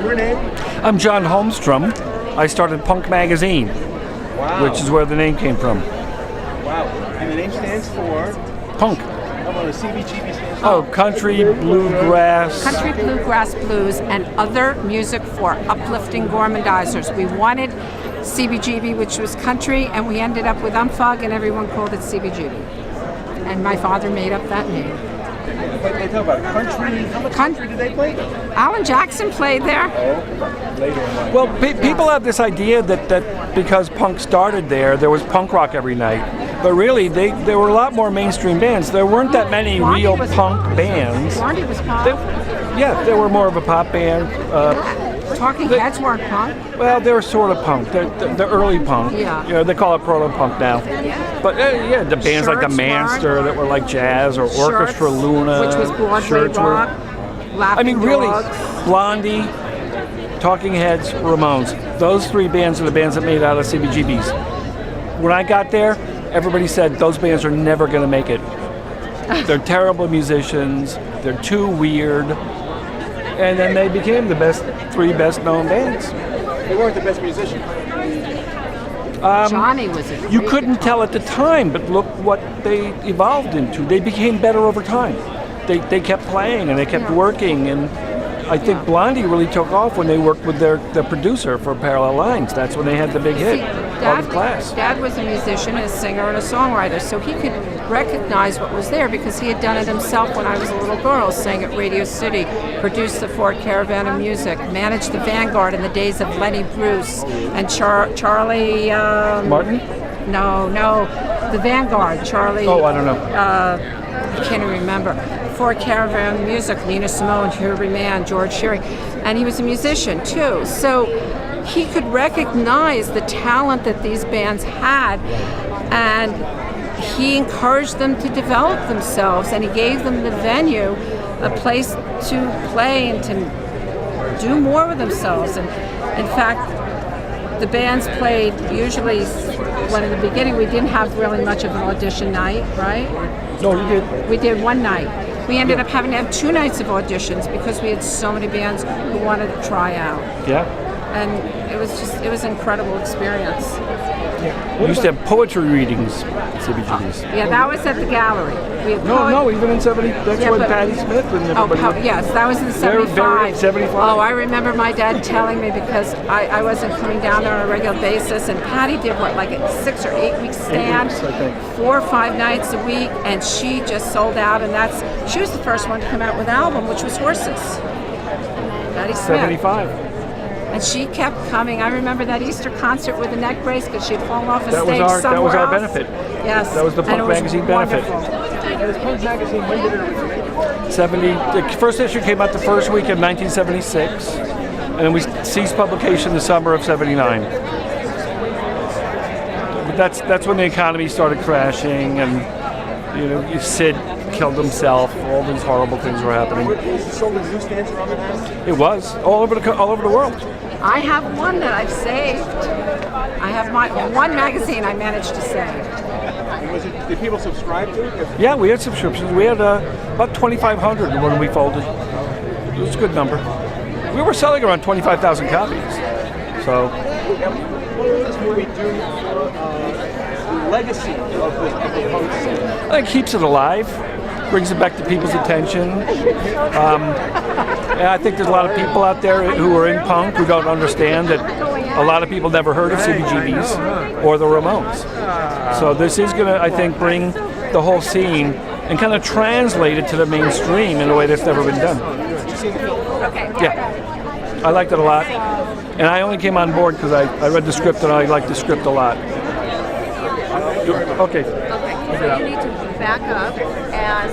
Your name? I'm John Holmstrom. I started Punk Magazine, which is where the name came from. Wow. And the name stands for? Punk. The CBGB stands for? Oh, country, bluegrass. Country, bluegrass, blues, and other music for uplifting gormandizers. We wanted CBGB, which was country, and we ended up with Umfug, and everyone called it CBGB. And my father made up that name. They talk about country. How much country did they play? Alan Jackson played there. Later in life. Well, people have this idea that because punk started there was punk rock every night. But really, there were a lot more mainstream bands. There weren't that many real punk bands. Blondie was pop. They were more of a pop band. Talking Heads weren't punk. Well, they were sort of punk. The early punk. Yeah. You know, they call it proto-punk now. But the bands like the Manster that were like jazz, or Orchestra Luna, which was Broadway rock. Really, Blondie, Talking Heads, Ramones. Those three bands are the bands that made out of CBGBs. When I got there, everybody said those bands are never going to make it. They're terrible musicians. They're too weird. And then they became the three best known bands. They weren't the best musicians. Johnny was a You couldn't tell at the time, but look what they evolved into. They became better over time. They kept playing and they kept working, and I think Blondie really took off when they worked with their producer for Parallel Lines. That's when they had the big hit, August Class. Dad was a musician, a singer, and a songwriter, so he could recognize what was there because he had done it himself when I was a little girl, sang at Radio City, produced the Ford Caravan of Music, managed the Vanguard in the days of Lenny Bruce and Charlie... Martin? No, the Vanguard, Charlie... Oh, I don't know. I can't even remember. Ford Caravan Music, Nina Simone, Hubert Mann, George Shearing, and he was a musician too. So he could recognize the talent that these bands had, and he encouraged them to develop themselves, and he gave them the venue, a place to play and to do more with themselves. And in fact, the bands played usually, when in the beginning we didn't have really much of an audition night, right? No, you did. We did one night. We ended up having to have 2 nights of auditions because we had so many bands who wanted to try out. Yeah. And it was an incredible experience. We used to have poetry readings at CBGBs. Yeah, that was at the gallery. We had No, even in 70, that's when Patti Smith and everybody... Yes, that was in 75. Very 75. Oh, I remember my dad telling me because I wasn't coming down there on a regular basis, and Patti did like a 6 or 8 week stand, 8 weeks, I think. 4 or 5 nights a week, and she just sold out, and she was the first one to come out with an album, which was Horses. Patti Smith. 75. And she kept coming. I remember that Easter concert with the neck brace because she'd fallen off a stage That was our else. benefit. Yes. That was the Punk Magazine benefit. And this Punk Magazine, when did it originate? The first issue came out the first week of 1976, and then we ceased publication the summer of 79. But that's when the economy started crashing, and Sid killed himself. All these horrible things were happening. Was it sold in newsstands around the time? It was all over the world. I have one that I've saved. I have my one magazine I managed to save. Did people subscribe to it? Yeah, we had subscriptions. We had about 2,500 when we folded. It was a good number. We were selling around 25,000 copies. So. What does this movie do for the legacy of the punk scene? I think it keeps it alive, brings it back to people's attention. And I think there's a lot of people out there who are in punk who don't understand that a lot of people never heard of CBGBs or the Ramones. So this is going to, I think, bring the whole scene and kind of translate it to the mainstream in a way that's never been done. Yeah, I liked it a lot. And I only came on board because I read the script and I liked the script a lot. Okay. So you need to back up and